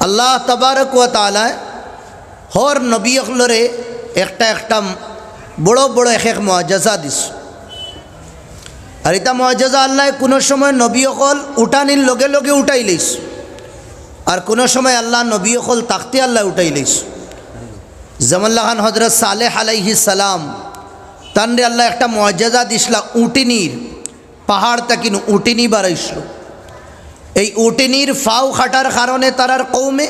আল্লাহ তাবারক ওয়া তাআলা হর নবী অকলরে একটা একটা বড় বড় এক এক মুআজ্জাজা দিস। আর এটা মুআজ্জাজা আল্লাহ কোনো সময় নবী অকল উঠানির লগে লগে উঠাই লইস, আর কোনো সময় আল্লাহ নবী অকল তাকতে আল্লাহ উঠাই লইস। যেমনলা খান হজরত সালেহ আলাইহিস সালাম তানরে আল্লাহ একটা মুআজ্জাজা দিসলা, উটিনির পাহাড় তাকিন উটিনি বাড়াইছিল। এই উটিনির ফাও খাটার কারণে তারার কৌমে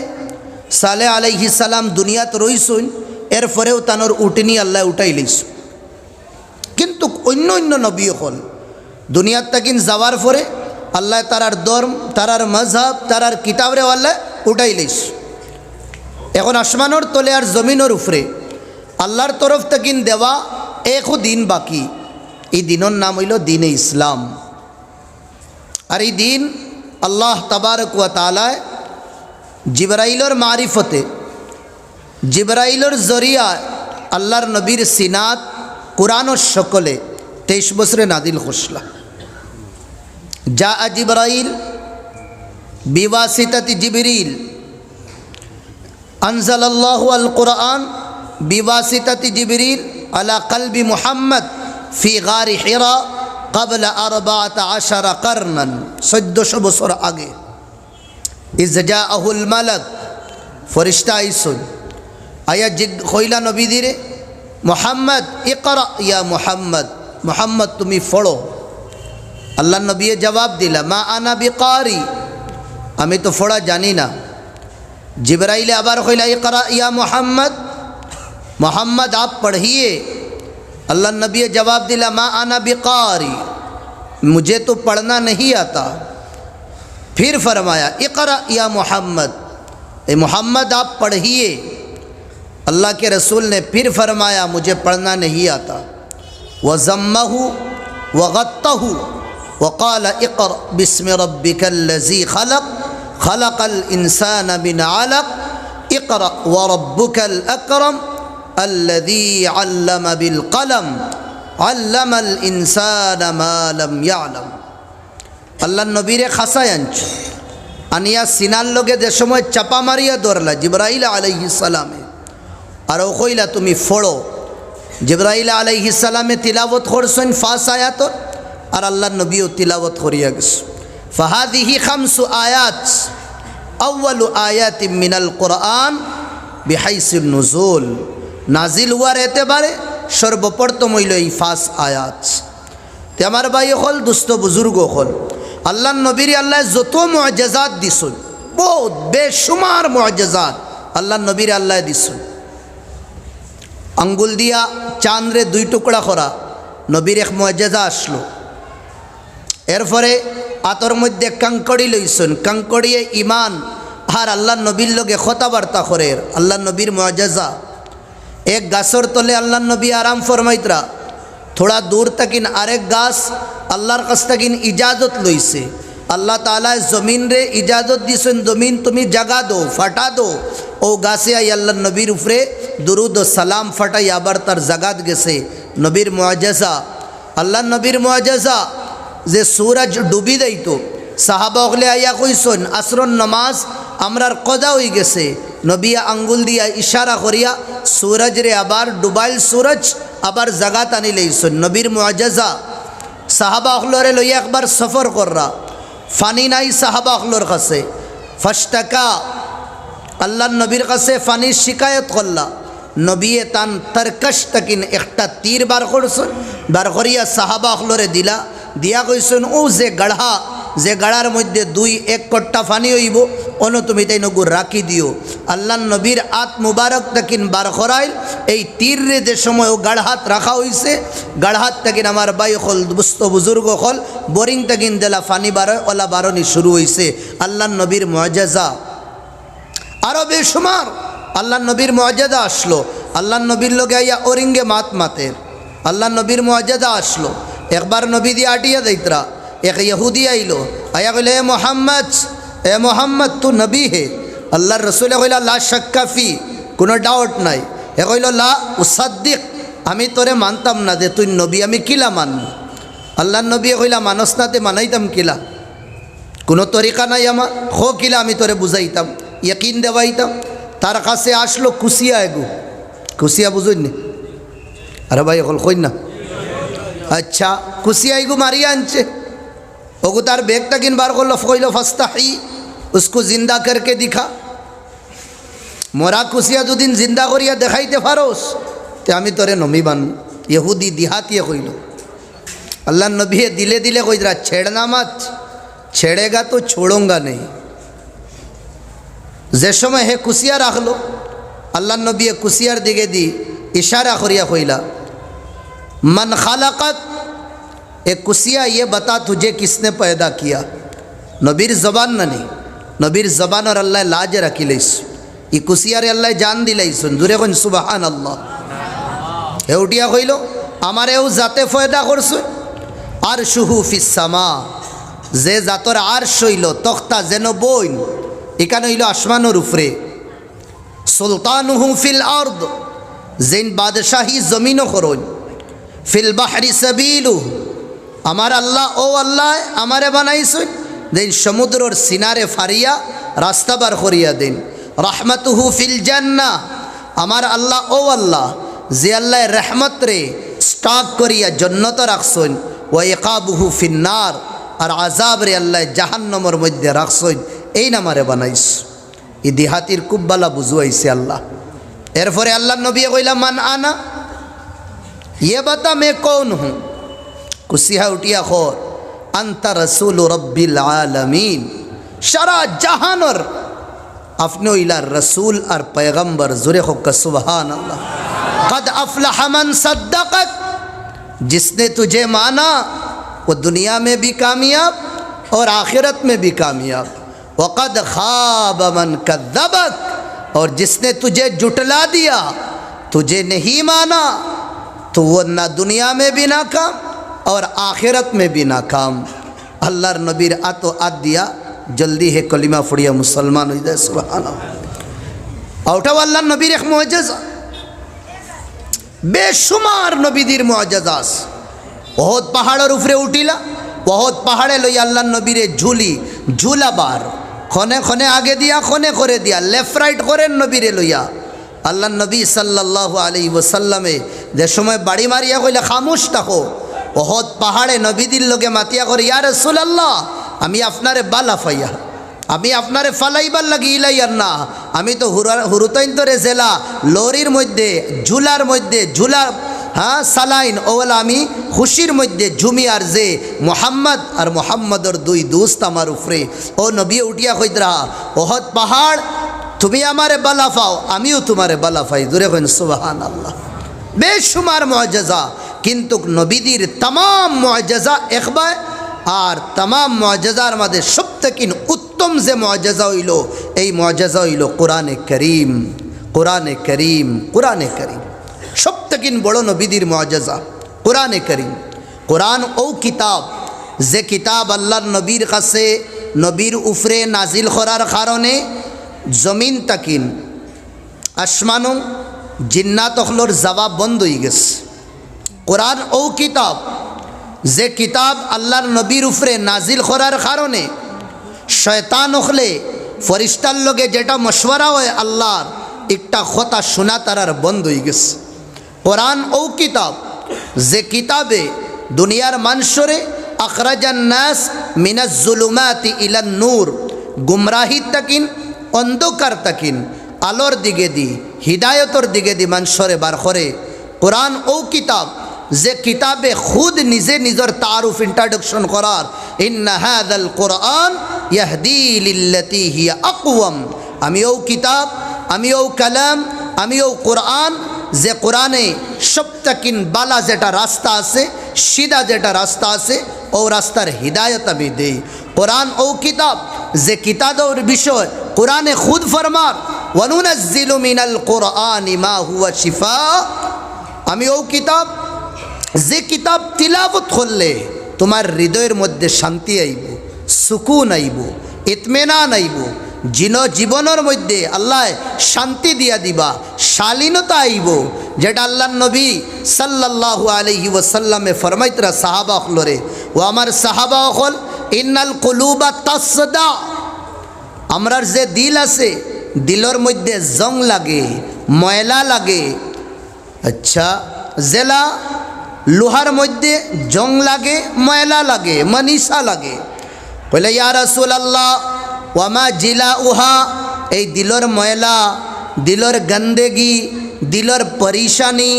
সালেহ আলাইহিস সালাম দুনিয়াত রইসুন, এরপরেও তানোর উটিনি আল্লাহ উঠাই লইস। কিন্তু অন্য অন্য নবী হল দুনিয়াত তাকিন যাওয়ার পরে আল্লাহ তারার ধর্ম, তারার মজহব, তারার কিতাবরে আল্লাহ উঠাই লইস। এখন আসমানোর তলে আর জমিনের উপরে আল্লাহর তরফ তাকিন দেওয়া একও দিন বাকি। এই দিনের নাম হইল দিনে ইসলাম। আর এই দিন আল্লাহ তাবারক ওয়া তাআলা জিবরাইলর মারিফতে, জিবরাইলর জরিয়া আল্লাহর নবীর সিনাত কুরআনের সকলে 23 বছরে নাদিল করসলা। যা জিবরাইল বিওয়াসিতাতি জিবরিল আনজালাল্লাহু আল কুরআন বিওয়াসিতাতি জিবরিল আলা কলবি মুহাম্মদ ফি গারি হিরা ক্বাবলা 14 করনান, 1400 বছর আগে। ইজ জাআহুল মালাক, ফরিশতা আইসুন, আয়া কইলা নবী দিরে মুহাম্মদ ইকরা ইয়া মুহাম্মদ, মুহাম্মদ তুমি পড়ো। আল্লাহ নবী জবাব দিলা মা আনা বিকারি, আমি তো পড়া জানি না। जिब्राइल आबार कइला इकरा या मोहम्मद, मोहम्मद आप पढ़िए। अल्लाह नबी जवाब दिला मा आना बिकारी, मुझे तो पढ़ना नहीं आता। फिर फरमाया इकरा या मोहम्मद, ए मोहम्मद आप पढ़िए। अल्लाह के रसूल ने फिर फरमाया मुझे पढ़ना नहीं आता। वज़म्महु वग़त्तहु वक़ाल इक़रा बिस्मि रब्बिकल्लज़ी खलक़ खलक़ल इंसान मिन अलक़ इक़रा व रब्बुकल अकरम अल्लज़ी अल्लम बिल क़लम अल्लमल इंसान मा लम यअलम। अल्लाह नबीरे खासायंच আনিয়া সিনার লগে যে সময় চাপা মারিয়া ধরলা জিবরাইল আলাইহিস সালামে, আর ও কইলা তুমি পড়ো। জিবরাইল আলাইহিস সালামে তিলাওয়াত করছেন 5 আয়াত, আর আল্লাহ নবীও তিলাওয়াত করিয়া গেছে। ফাহাদিহি 5 আয়াত আউয়ালু আয়াতিন মিনাল কুরআন বিহাইসিন নুজুল, নাজিল হওয়ার এতেবারে সর্বপ্রথম হইল এই 5 আয়াত। তে আমার ভাই হল, দুস্থ বুজুর্গ হল, আল্লাহ নবীর আল্লাহ যত মুআজ্জাজাত দিছুন, বহুত বেশুমার মুআজ্জাজাত আল্লাহ নবীর আল্লাহ দিছুন। আঙ্গুল দিয়া চাঁদরে 2 টুকরা করা নবীর এক মুআজ্জাজা আসলো। এরপরে আতর মধ্যে কাঙ্কড়ি লইছুন, কাঙ্কড়িয়ে ইমান আর আল্লাহ নবীর লগে কথাবার্তা করে আল্লাহ নবীর মুআজ্জাজা। এক গাছর তলে আল্লাহ নবী আরাম ফরমাইতরা, थोड़ा दूर तकिन आरेक गाছ আল্লাহর কাছ থেকে ইজাজত লইছে। আল্লাহ তাআলা জমিন রে ইজাজত দিছেন, জমিন তুমি জাগা দো, ফাটা দো। ও গাছে আই আল্লাহ নবীর উপরে দুরুদ ও সালাম ফাটাই আবার তার জাগাত গেছে। নবীর মুআজ্জাজা, আল্লাহ নবীর মুআজ্জাজা যে সূরজ ডুবি দেইতো, সাহাবা ওগলে আইয়া কইছেন আসরন নামাজ আমরার কজা হয়ে গেছে। নবী আঙ্গুল দিয়া ইশারা করিয়া সূরজ রে আবার ডুবাইল, সূরজ আবার জাগাত আনি লইছেন। নবীর মুআজ্জাজা সাহাবা অখলরে লইয়া একবার সফর কররা, ফানি নাই সাহাবা অখলর কাছে। ফাশতাকা, আল্লাহ নবীর কাছে ফানির শিকায়ত করলা। নবী তান তরকশ তকিন একটা তীর বার করছেন, বার করিয়া সাহাবা অখলরে দিলা, দিয়া কইছেন ও যে গাড়া, যে গাড়ার মধ্যে 2-1 কট্টা ফানি হইব, অন্য তুমি তাই নগুর রাখি দিও। আল্লাহ নবীর আত মুবারক তকিন বার করাইল। এই তীরে যে সময় ও গাড়হাত রাখা হইছে, গাড়হাত তকিন আমার বাই হল, দুস্থ বুজুর্গ হল, বোরিং তকিন জেলা ফানি বারো ওলা বারণি শুরু হইছে। আল্লাহ নবীর মুআজ্জাজা আরো বেশুমার। আল্লাহ নবীর মুআজ্জাজা আসলো, আল্লাহ নবীর লোকে আইয়া ওরিঙ্গে মাত মাতের। আল্লাহ নবীর মুআজ্জাজা আসলো, একবার নবী দিয়ে আটিয়া যাইতরা। एक यहूदी आइलो, आया बोले ए मोहम्मद तू नबी है। अल्लाह रसूल कइला ला शक्का फी, कोनो डाउट নাই। এ কইল লা উসাদ্দিক, আমি তোরে মানতাম না যে তুই নবী, আমি কিলা মানব। আল্লাহ নবী কইলা মানস না তে মানাইতাম কিলা, কোনো তরিকা নাই আমার, খো কিলা আমি তোরে বুঝাইতাম। यकीन देवाईताम तार काছে আসলো কুসিয়া এগু কুসিয়া বুঝুন না अरे भाई हल कई ना अच्छा कुसिया एगु मारिया आनचे ओगु तार बेग तकिन बार को लफकइलो फस्ताही उसको जिंदा करके दिखा मोरा कुसिया दुदिन जिंदा करिया देखाइते फारोस ते आमी तोरे नमी बान यहूदी दिहाती कइलो अल्लाह नबी दिले दिले कह रहा छेड़ना मत छेड़ेगा तो छोड़ूंगा नहीं जे समय हे कुसिया राखलो अल्लाह नबी कुसियार दिगे दी इशारा करिया कइला मन खालकत ए कुसिया ये बता तुझे किसने पैदा किया नबीर जबान नहीं नबीर जबान और अल्लाह लाज रखी लईस ये कुसियारे अल्लाह जान दिलाइसुन जुरे कोन सुबहान अल्लाह हे उठिया कइलो हमारे उ जाते फायदा करसुन आरशुहु फिस सामा जे जातर आरश हইল तख्ता जेनो বইন এখানে হইল আসমানের উপরে সুলতানুহু ফিল আরদ যেন বাদশাহী জমিনও করুন ফিল বাহরি সাবিলু আমার আল্লাহ ও আল্লাহ আমারে বানাইছেন যেন সমুদ্রর সিনারে ফারিয়া রাস্তা বার করিয়া দেন রাহমাতুহু ফিল জান্নাহ আমার আল্লাহ ও আল্লাহ যে আল্লাহ রহমত রে স্টক করিয়া জান্নাত রাখছেন ওয়া ইকাবুহু ফিন নার আর আযাব রে আল্লাহ জাহান্নামের মধ্যে রাখছেন এই নামারে বানাইছ ই দিহাতির কুব্বালা বুঝাইছে আল্লাহ এরপরে আল্লাহ নবী কইলা মান আনা ये बता मैं कौन हूँ कुसिया उठिया खोर अंत रसूल रब्बिल आलमीन शरा जहानर अपने इला रसूल और पैगंबर जुरे खो का सुबहान अल्लाह कद अफलह मन सद्दक़त जिसने तुझे माना वो दुनिया में भी कामयाब और आखिरत में भी कामयाब वक़द खाब मन कद्दबक और जिसने तुझे जुटला दिया तुझे नहीं माना तो वो ना दुनिया में भी नाकाम और आखिरत में भी नाकाम अल्लाह नबीर आतो आद दिया जल्दी है कलिमा फुड़िया मुसलमान हो जाए सुभान अल्लाह औटा अल्लाह नबीर एक मुआजज़ा बेशुमार नबीदिर मुआजज़ास बहुत पहाड़र ऊपरे उठिला बहुत पहाड़े लई अल्लाह नबीरे झूली झूला बार खने खने आगे दिया खने करे दिया लेफ्ट राइट करे नबीरे लइया अल्लाह नबी सल्लल्लाहु अलैहि वसल्लम जे समय बाड़ी मारिया कइला खामोश थाको बहुत पहाड़े नबीदिर लोके मातिया करे या रासूलुल्लाह आमी आपनारे बाला फाइया आमी आपनारे फालाइबार লাগি ইলাইয়ার না আমি তো হুরুতাইন তোরে জেলা লরির মধ্যে ঝুলার মধ্যে ঝুলা हाँ सालाइन ओला आमी खुशिर मध्य झुमी और जे मोहम्मद और मोहम्मदर दुई दोस्त आमार उपरे ओ नबी उठिया कइद रहा ओहद पहाड़ तुमी आमारे बाला पाओ आमिও तुम्हारे बाला पाई दूरे कइन सुबहान अल्लाह बेशुमार मुआजज़ा किन्तु नबीदिर तमाम मुआजज़ा एकबार और तमाम मुआजज़ार मध्य सबथेके उत्तम जे मुआजज़ा हইল এই मुआजज़ा हইল कुराने करीम कुराने करीम कुराने करीम सबथेके बड़ो नबीदिर मुआजज़ा कुराने करीम कुरान ओ किताब जे किताब अल्लाह नबीर काছে नबीर उपरे नाजिल करार कारणे जमीन तकिन आसमानो जिन्नात हलोर जवाब बंद हो गेस कुरान ओ किताब जे किताब अल्लाह नबीर उपरे नाजिल करार कारणे शयतान हले फरिश्तार लगे जेटा मशवरा है अल्लाह एकटा कथा शोना तारार बंद हो गेस कुरान ओ किताब जे किताबे दुनियार मानसरे अखराजान नास मिनाज जुलुमाति इलान नूर गुमराही तकिन अंधकार तकिन आलोर दिगे दी हिदायतर दिगे दी मानसरे बार करे कुरान ओ किताब जे किताबे खुद निजे निजर तारुफ इंट्रोडक्शन करार इन्ना हादाल कुरान यहदी लिल्लती हिया अक़वम आमी ओ किताब आमी ओ कलाम आमी ओ कुरान जे कुराने सबथेकिन बाला जेटा रास्ता आछे सीधा जेटा रास्ता आछे ओ रास्तार हिदायत आमी देई कुरान ओ किताब जे किताबेर विषय कुराने खुद फरमार वनुनज्जिलु मिनाल कुरआनि मा हुवा शिफा आमी ओ किताब जे किताब तिलावत करले तुम्हार हृदयेर मध्य शांति आइब सुकून आइब इत्मीनान आइब जिनो जीवनर मध्य अल्लाह शांति दिया दिबा शालीनता आइब जेटा अल्लाह नबी सल्लल्लाहु अलैहि वसल्लम फरमाइतरा साहाबा हलरे ओ आमार साहाबा हल इन्नाल कुलूबा तसदा आमरार जे दिल आछे দিলর মধ্যে জং লাগে, ময়লা লাগে। আচ্ছা, জেলা লোহার মধ্যে জং লাগে, ময়লা লাগে, মনীষা লাগে। বলে ইয়া রাসূলুল্লাহ ওয়ামা জিলা উহা, এই দিলর ময়লা, দিলর গন্দেগি, দিলর পরেশানি,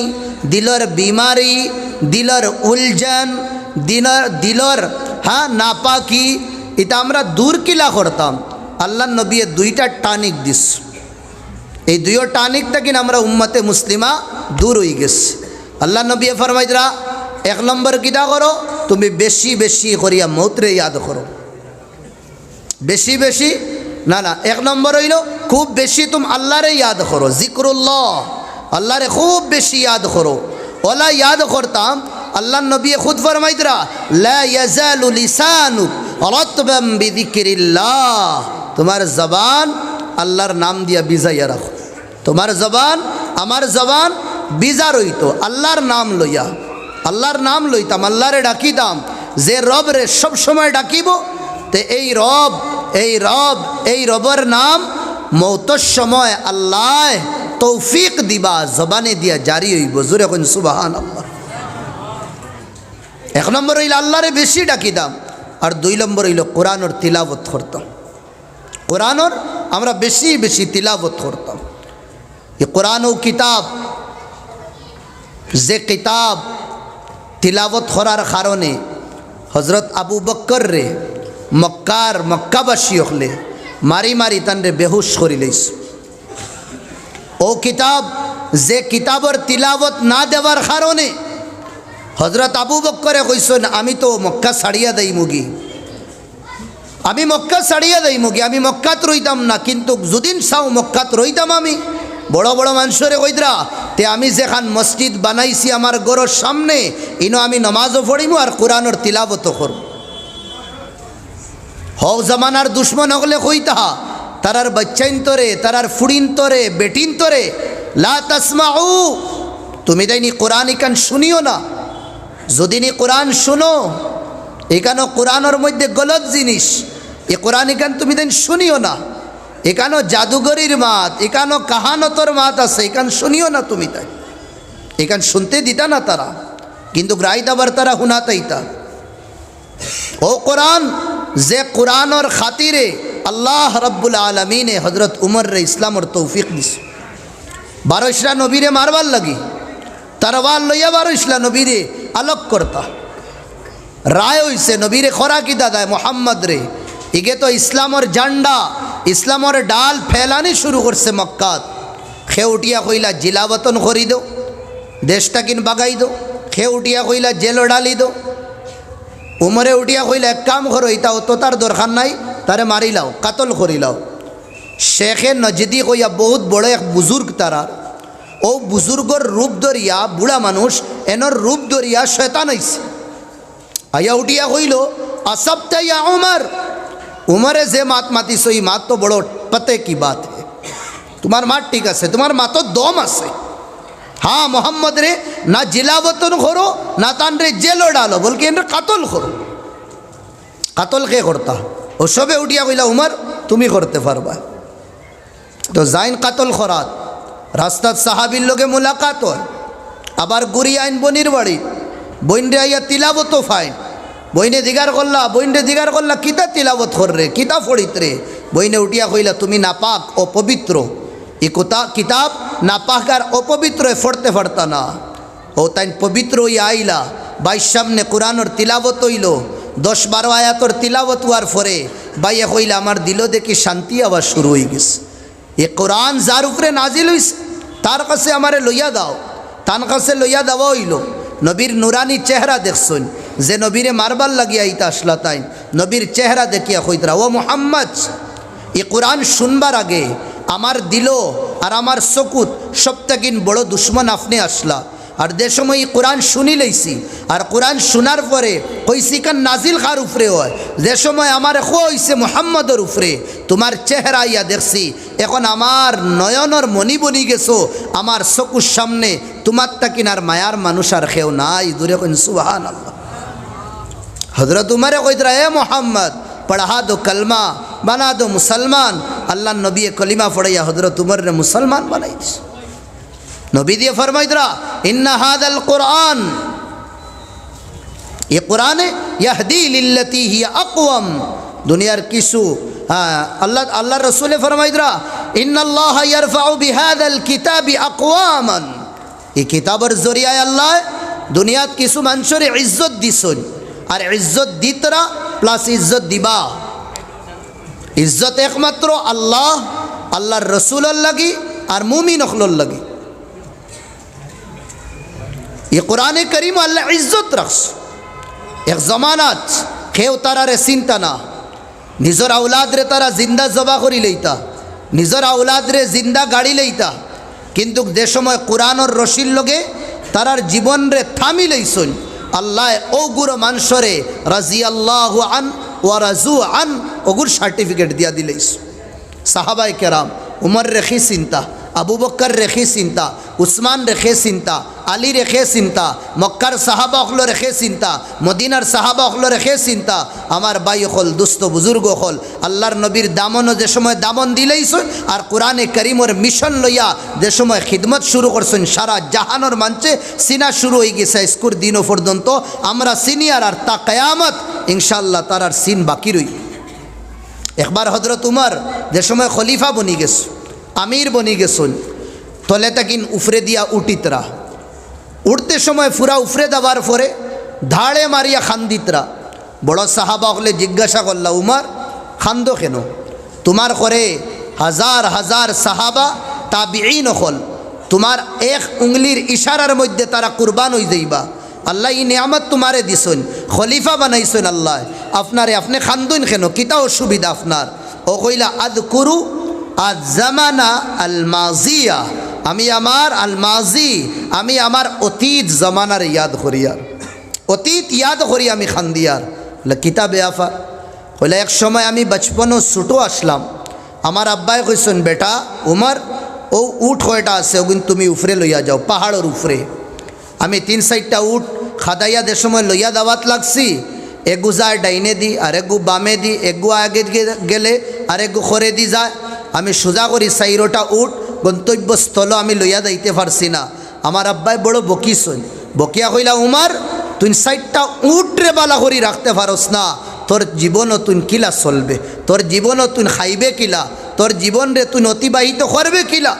দিলর বিমারি, দিলর উলঝন, দিলর নাপাকি, এটা আমরা দূর কিলা করতাম। আল্লাহ নবী দুইটা টানিক দিস, এই দুইও টানিকটা কিনা আমরা উম্মতে মুসলিমা দূর হয়ে গেছে। আল্লাহ নবী ফরমাইদরা, এক নম্বর কিটা করো, তুমি বেশি বেশি করিয়া মৌতরে ইয়াদ করো। বেশি বেশি না না, এক নম্বর হইল খুব বেশি তুমি আল্লাহরে ইয়াদ করো, জিক্রুল্লাহ, আল্লাহরে খুব বেশি ইয়াদ করো। ওলা ইয়াদ করতাম, আল্লাহ নবী খুদ ফরমাইদরা, লা ইয়াজালু লিসানুক রাতবাম বিযিকরিল্লাহ, তোমার জবান আল্লাহর নাম দিয়া বিজাইয়া রাখো। তোমার জবান, আমার জবান বিজা রইত আল্লাহর নাম লইয়া, আল্লাহর নাম লইতাম, আল্লাহরে ডাকিতাম। যে রব রে সব সময় ডাকিব, তে এই রব, এই রব, এই রবের নাম মৌতর সময় আল্লাহ তৌফিক দিবা, জবানে দিয়া জারি হইব। জোরে কোন সুবহানাল্লাহ। এক নম্বর হইল আল্লাহরে বেশি ডাকিতাম, আর দুই নম্বর হইল কোরআনের তিলাবত করতাম। কোরআনের আমরা বেশি বেশি তিলাবত করতাম। এই কোরআন ও কিতাব, যে কিতাব তিলাবত করার কারণে হজরত আবু বকর রে মক্কাবাসী হলে মারি মারি তানরে বেহুশ করি লইস। ও কিতাব, যে কিতাবর তিলাবত না দেওয়ার কারণে হজরত আবু বকরে কইছেন, আমি তো মক্কা ছাড়িয়া দেই মুগি, আমি মক্কা ছাড়িয়া দেই মুগি, আমি মক্কাত রইতাম না, কিন্তু যদিন চাও মক্কাত রইতাম আমি। বড় বড় মানুষরে কইদরা, তে আমি যেখান মসজিদ বানাইছি আমার ঘরের সামনে, ইনো আমি নমাজও পড়িম আর কোরআনের তিলাবতও করব। হও জামানার দুশ্মন হলে কইতা, তারার বাচ্চাইন তরে, তারার ফুড়িন তরে, বেটিন তরে, লা তাসমাউ, তুমি তাইনি কোরআন ইকান শুনিও না। যদি নি কোরআন শুনো, এখানো কোরআনের মধ্যে গলত জিনিস, এ কোরআন ইকান তুমি তাই শুনিও না। এখানো জাদুগরির মাত, এখানো কাহানতর মাত আছে, এখান শুনিও না তুমি। তাই এখান শুনতে দিতা না তারা, কিন্তু গ্রাইত আবার তারা হুনাতাইতা। ও কোরআন, যে কোরআনের খাতিরে আল্লাহ রব্বুল আলমিনে হজরত উমর রে ইসলামর তৌফিক দিস। 12টা নবীরে মারবার লাগি তারওয়াল লইয়া 12টা নবীরে আলোক করতা। রায় হইছে নবীরে খোরাকি দাদায় মোহাম্মদ রে, ইগে তো ইসলামর জান্ডা, ইসলামর ডাল ফেলানি শুরু করছে মক্কাত। খে উঠিয়া কইলা জিলাবতন করি দো, দেশটা কিন বাগাই দো। খে উঠিয়া কইলা জেলো ডালি দো। উমরে উঠিয়া কইলা এক কাম করো, ইতাও তো তার দরকার নাই, তারে মারিলাও, কাতল করিলাও। শেখে নজদি কইয়া বহুত বড় এক বুজুর্গ তারার, ও বুজুর্গর রূপ ধরিয়া, বুড়া মানুষ এনর রূপ ধরিয়া শয়তান হইছে। আইয়া উঠিয়া কইল, আসবতা ইয়া উমর, উমরে যে মাত মাতিস ওই মাত তো বড় পতে কি বাত হে। তোমার মাত ঠিক আছে, তোমার মাতো দম আছে। হ্যাঁ মোহাম্মদ রে না জিলাবতন করো, না তান রে জেলো ডালো, বলকে এন কাতল করো। কাতল কে করতা? ও সবে উঠিয়া কইলা, উমর তুমি করতে পারবা। তো যাইন কাতল করাত, রাস্তার সাহাবির লোকে মুলাকাত হয়। আবার গুড়ি আইন বনির বাড়ি, বইনরে আইয়া তিলাবত ফাইন। বইনে দিগার করলা কিতা তিলাবত কররে, কিতা ফড়িত রে। বইনে উঠিয়া কইলা, তুমি নাপাক ও পবিত্র, ই কিতাব নাপাক আর অপবিত্র ফড়তে পারতা না। ও তাই পবিত্র হইয়া আইলা, বাইর সামনে কোরআনের তিলাবত হইল। 10-12 আয়াতর তিলাবত হওয়ার পরে বাইয়া কইলা, আমার দিল দেখি শান্তি আবার শুরু হয়ে গেছে। এ কোরআন যার উপরে নাজিল হইছে তার কাছে আমারে লইয়া দাও। তার কাছে লইয়া দেওয়া হইল। নবীর নুরানি চেহারা দেখছুন, যে নবীরে মারবার লাগিয়া ইতা আসলা, তাই নবীর চেহারা দেখিয়া কইতরা, ও মুহাম্মদ, এ কোরআন শুনবার আগে আমার দিল আর আমার চকুত সবথেকিন বড় দুশ্মন আপনি আসলা। আর যে সময় কোরআন শুনি লইছি, আর কোরআন শোনার পরে কইছি কান নাজিল খার উপরে হয়, যে সময় আমার হইছে মুহাম্মদের উপরে, তোমার চেহারা ইয়া দেখছি। এখন আমার নয়নর মনি বনি গেছো, আমার চকুর সামনে তোমার তাকিনার মায়ার মানুষ আর কেউ নাই। দূরে কইন সুবহানাল্লাহ। হযরত উমরে কইতরা, এ মুহাম্মদ পড়া দো কলমা, বানা দো মুসলমান। আল্লাহ নবী কলিমা পড়াইয়া হযরত উমর মুসলমান বানাই দিস। নবী দিয়ে ফরমাইদরা ইন্না হাদাল কুরআন, ये कुरान यहदी लिल्लती हिया अक़वम। दुनियार किसु अल्लाह रसूल फरमाइदरा इन्नल्लाह यरफ़उ बिहादल किताबि अक़वामन। ये किताबर जरिया अल्लाह दुनियात किसु मानुषेर इज्जत दिसन और इज्जत दितरा प्लस इज्जत दिबा। इज्जत एकमात्र अल्लाह आल्लाहर रसूलर लगी और मुमिन अखलर लगी। ये कुरान करीम अल्लाह इज्जत रखस। एक जमानात खेव तारा रे चिंता ना, निजर औलाद रे तारा जिंदा जबा करी लईता, निजर औलाद रे जिंदा गाड़ी लईता, किन्तु जे समय कुरान और रशिर लगे तारार जीवन रे थामी लईसन। अल्लाह ओ गुरो मानसरे राज़ियाल्लाहु आन व राज़ू आन ओगुर सार्टिफिकेट दिया दिलैस। साहाबाए केराम उमर रेखी चिंता, আবু বকর রেখে চিন্তা, উসমান রেখে চিন্তা, আলী রেখে চিন্তা, মক্কার সাহাবা হল রেখে চিন্তা, মদিনার সাহাবা হল রেখে চিন্তা। আমার ভাই হল দুস্থ বুজুর্গ হল আল্লাহর নবীর দামনও যে সময় দামন দিলেইছেন আর কোরআনে করিমের মিশন লইয়া যে সময় খিদমত শুরু করছেন সারা জাহানোর মঞ্চে সিনা শুরু হয়ে গেছে স্কুর দিনও পর্যন্ত আমরা সিনিয়র আর তা কিয়ামত ইনশাআল্লাহ তার আর সিন বাকি রই। একবার হযরত উমর যে সময় খলিফা বনি গেছে, আমির বনি গেছেন, তলে তাকিন উফরে দিয়া উঠিতরা, উঠতে সময় ফুরা উফরে দেওয়ার পরে ধাড়ে মারিয়া খান্দিতরা। বড় সাহাবা হলে জিজ্ঞাসা করলা উমর খান্দ কেন? তোমার করে হাজার হাজার সাহাবা তাবিঈন হল, তোমার এক উঙ্গলির ইশারার মধ্যে তারা কুরবান হয়ে যাইবা। আল্লাহ এই নিয়ামত তোমারে দিছেন, খলিফা বানাইছেন আল্লাহ, আপনারে আপনি খান্দুন কেন? কিতা অসুবিধা আপনার? ও কইলা আযকুরু আজ জামানা আল মাজিয়া, আমি আমার আল মাজি, আমি আমার অতীত জামানার ইয়াদ করিয়ার, অতীত ইয়াদ করি আমি খান্দিয়ার। কিতাবে আফা হইলে এক সময় আমি বচপনও ছুটো আসলাম, আমার আব্বাই কইছেন বেটা উমর ও উঠ কয়টা আছে ওগুন তুমি উফরে লইয়া যাও, পাহাড়ের উফরে। আমি 3-4টা উঠ খাদাইয়া যে সময় লইয়া দাওয়াত লাগছি, এগু যায় ডাইনে দি আর এগু বামে দি, এগু আগে গেলে আর এগু খরে দি যায়। আমি সোজা করি 4টা উঠ গন্তব্যস্থল আমি লইয়া যাইতে পারছি না। আমার আব্বাই বড় বকিছেন, বকিয়া কইলা উমর তুই 4টা উঠ রে বালা করি রাখতে পারস না, তোর জীবনও তুই কিলা চলবে, তোর জীবনও তুই খাইবে কিলা, তোর জীবন রে তুই অতিবাহিত করবে কিলা?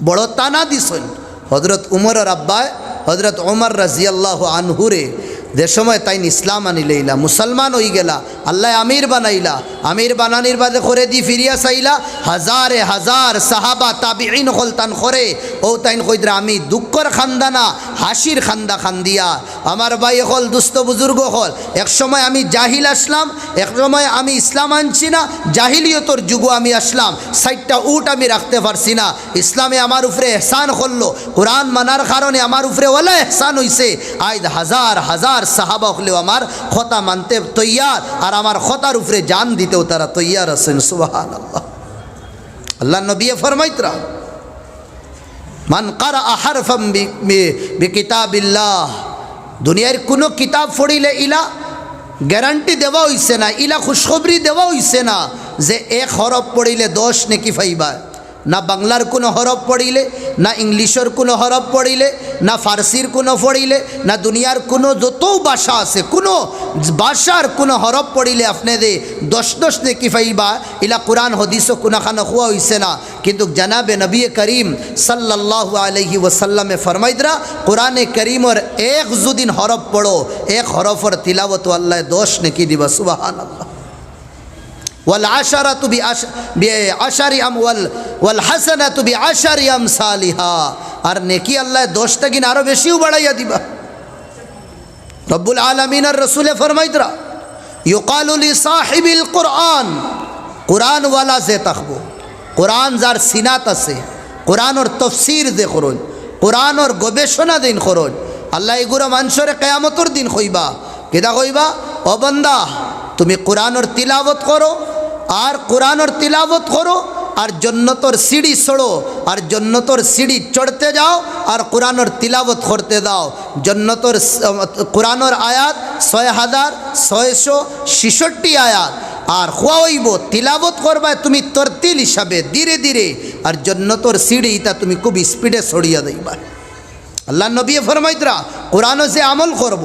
বড় টানা দিছেন। হযরত উমরের আব্বায় হযরত ওমর রাদিয়াল্লাহু আনহু রে যে সময় তাই ইসলাম আনি লইলা, মুসলমান হয়ে গেলা, আল্লাহ আমির বানাইলা, আমির বানানির বাদে করে দি ফিরিয়া চাইলা, হাজারে হাজার সাহাবা তাবিঈন হল তান করে ও তাইন কইদরা আমি দুঃখর খান্দা না হাসির খান্দা খান্দিয়া। আমার ভাই হল দুস্থ বুজুর্গ হল, এক সময় আমি জাহিল আসলাম, এক সময় আমি ইসলাম আনছি না, জাহিলিয়তর যুগ আমি আসলাম, 4টা উট আমি রাখতে পারছি না। ইসলামে আমার উপরে এহসান করলো, কোরআন মানার কারণে আমার উপরে ওলা এহসান হইছে। আজ হাজার হাজার সাহাবা হলেও আমার কথা মানতে তৈয়ার আর আমার কথার উপরে জান দিতেও তারা তৈয়ার আছেন। সুবহানাল্লাহ। আল্লাহ নবী ফরমাইতরা মান কারা হারফাম বিকিতাবিল্লাহ, দুনিয়ার কোনো কিতাব পড়িলে ইলা গ্যারান্টি দেওয়া হইছে না, ইলা খুশখবরি দেওয়া হইছে না যে 1 হরফ পড়িলে 10 নেকি পাইবা। না বাংলার কোনো হরফ পড়িলে, না ইংলিশের কোনো হরফ পড়িলে, না ফার্সির কোনো পড়িলে, না দুনিয়ার কোনো যত ভাষা আছে কোনো ভাষার কোনো হরফ পড়িলে আপনি দে 10 নেকি পাইবা। ইলা কোরআন হদিসও কোনখানে হওয়া হইছে না। কিন্তু জানাবে নবী করিম সাল্লাল্লাহু আলাইহি ওয়াসাল্লামে ফরমাইদরা কোরআনে করিমের এক যদিন হরফ পড়ো, 1 হরফের তিলাওয়াত আল্লাহ 10 নেকি দিবা। সুবহানাল্লাহ। والعشرة بعشر أموال والحسنة بعشر أمثالها, আর নেকি আল্লাহ 10টা কিনা আরো বেশিও বাড়াইয়া দিবা। রব্বুল আলামিন আর রাসূলে ফরমাইতরা ইউকালু লিসাহিবিল কুরআন, কুরআন ওয়ালা যে তাকবো, কুরআন যার সিনাত আছে, কুরআনের তাফসীর দে করুন, কুরআনের গবেষণা দিন করুন, আল্লাহ এগুলো মানুষের কিয়ামতের দিন কইবা। কেদা কইবা? ও বান্দা তুমি কুরআনের তিলাওয়াত করো আর কুরআনের তিলাওয়াত করো আর জান্নাতের সিঁড়ি চড়ো আর জান্নাতের সিঁড়ি চড়তে যাও আর কুরআনের তিলাওয়াত করতে দাও। জান্নাতের কুরআনের আয়াত 6666 আয়াত আর খোয়াইব তিলাবত করবা তুমি তরতিল হিসাবে ধীরে ধীরে, আর জন্নতর সিঁড়ি ইটা তুমি খুব স্পিডে ছড়িয়ে দিবা। আল্লাহ নবী ফরমাইতরা কোরআনও যে আমল করব,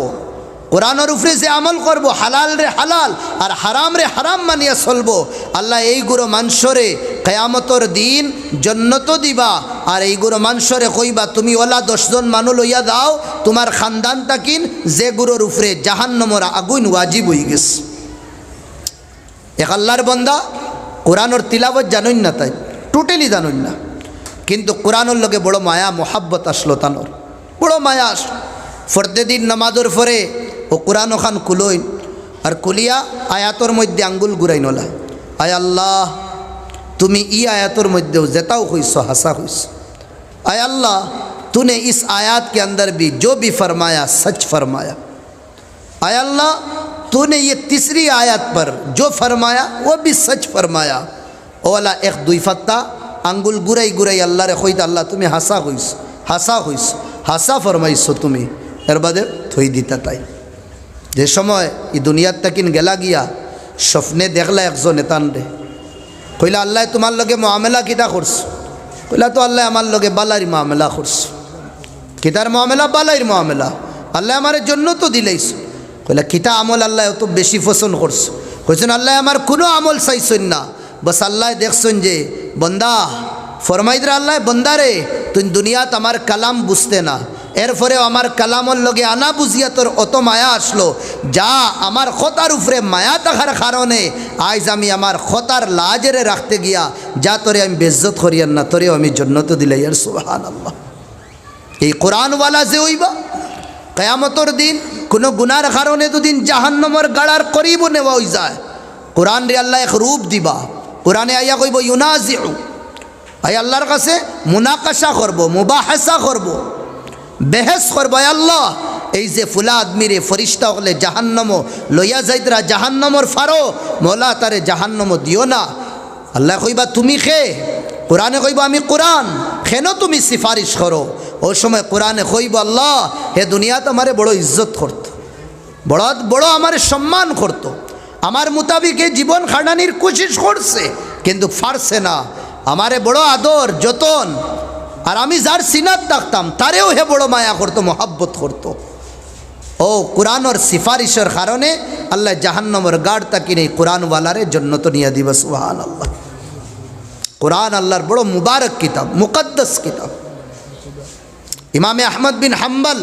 কোরআনের উপরে যে আমল করব, হালাল রে হালাল আর হারাম রে হারাম মানিয়া চলবো, আল্লাহ এইগুলো মানুষরে কেয়ামতর দিন জন্নত দিবা। আর এইগুলো মানুষরে কইবা তুমি ওলা 10 জন মানুষ লইয়া দাও তোমার খানদান তাকিন যে গুরুর উপরে জাহান্নামের আগুন ওয়াজিব হয়ে গেছে। এক আল্লাহর বান্দা কোরআনের তিলাবত জানুন না, তাই টোটালি জানুন না, কিন্তু কোরআনের লগে বড় মায়া মোহাব্বত আসলো, তানোর বড় মায়া আসলো। ফর্দে দিন নামাজের পরে ও কোরআন ওখান কুলইন, আর কুলিয়া আয়াতর মধ্যে আঙ্গুল ঘুরাই নলা, আয় আল্লাহ তুমি ই आयतों मध्य जताओ हुईसो हंसा हुईसो। आय अल्लाह तूने इस आयत के अंदर भी जो भी फरमाया सच फरमाया। आय अल्लाह तूने ये तीसरी आयत पर जो फरमाया वो भी सच फरमाया। ओला एक दुई फत्ता आंगुल गुराई गुराई अल्लाह रे खोई अल्लाह तुम्हें हंसा हुईसो हंसा हुईसो हंसा फरमाइसो तुम्हें एर बादे थोई दीता ताई। जे समय ये दुनिया तकिन गेला गया स्वप्ने देखला एक जो नेतान रे কইলা আল্লাহ তোমার লগে মুআমেলা কিতা করছ? কইলা তো আল্লাহ আমার লগে বালাইর মুআমেলা করছ। কিতার মুআমেলা? বালাইর মুআমেলা। আল্লাহ আমারে জান্নাত তো দিলাইছ। কইলা কিতা আমল আল্লাহ তো বেশি পছন্দ করছ? কইছেন আল্লাহ আমার কোনো আমল চাইছেন না, বস আল্লাহ দেখছেন যে বান্দা ফরমাইদরা আল্লাহ বান্দারে তুই দুনিয়াত আমার কালাম বুঝতে না, এরপরেও আমার কালামর লগে আনা বুঝিয়া তোর অত মায়া আসলো, যা আমার খতার উপরে মায়া থাকার কারণে আজ আমি আমার খতার লাজেরে রাখতে গিয়া যা তোরে আমি বেজ্জত করিয়ার না, তোরেও আমি জন্নত দিলাই। আর সুবহানাল্লাহ, এই কোরআনওয়ালা যে হইবা কিয়ামতের দিন কোনো গুনার কারণে দুদিন জাহান্নামের গাড়ার করিব নেওয়া হই যায়, কোরআন রে আল্লাহ এক রূপ দিবা। কোরআনে আইয়া কইব ইউনাজিউ, আই আল্লাহর কাছে মুনাকাশা করব, মুবাহাসা করব, বেহেস করব। আল্লাহ এই যে ফুলা আদমিরে ফরিস্তা হলে জাহান্নাম লইয়া যাইতরা জাহান্নামর ফারো, মৌলা তারে জাহান্নাম দিও না। আল্লাহ কইবা তুমি খে, কোরআনে কইব আমি কোরআন, কেন তুমি সিফারিশ করো? ওই সময় কোরআনে কইব আল্লাহ হে দুনিয়াতে আমারে বড় ইজ্জত করতো, বড় বড় আমারে সম্মান করতো, আমার মোতাবিক এই জীবন খাটানির কোশিশ করছে কিন্তু পারছে না, আমারে বড় আদর যতন, আর আমি যার সিনাত ডাকতাম তারেও হে বড় মায়া করতো, মোহাব্বত করতো। ও কোরআনের সিফারিশের কারণে আল্লাহ জাহান্নামের গাড় তাকি নেই কোরআনওয়ালারে জন্নত নিয়ে দিব। সুবহানাল্লাহ, কোরআন আল্লাহর বড় মুবারক কিতাব, মুকদ্দাস কিতাব। ইমামে আহমদ বিন হাম্বল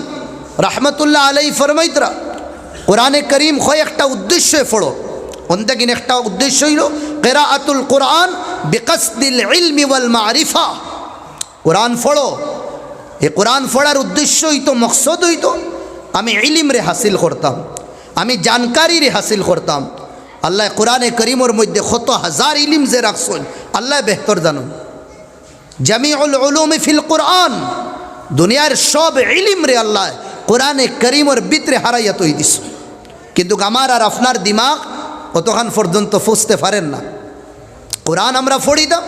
রহমতুল্লাহ আলাইহি ফরমাইতরা কোরআনে করিম হয় একটা উদ্দেশ্য পড়ো, অন্যকিন একটা উদ্দেশ্য হইল কিরাআতুল কোরআন বিকসদিল ইলমি ওয়াল মারিফা। কোরআন পড়ো, এই কোরআন পড়ার উদ্দেশ্য হইতো, মকসদ হইতো আমি ইলম রে হাসিল করতাম, আমি জানকারি রে হাসিল করতাম। আল্লাহ কোরআনে করিমের মধ্যে কত হাজার ইলম যে রাখছেন আল্লাহ বেহতর জানুন। জামিউল উলুম ফিল কোরআন, দুনিয়ার সব ইলম রে আল্লাহ কোরআনে করিমের ভিতরে হারাইয়া তৈ দিস, কিন্তু আমার আর আপনার দিমাগ অতখান পর্যন্ত ফুসতে পারেন না। কোরআন আমরা পড়ি দাম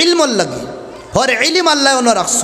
ইলমর লাগি, হর ইলম আল্লাহ রাখছ।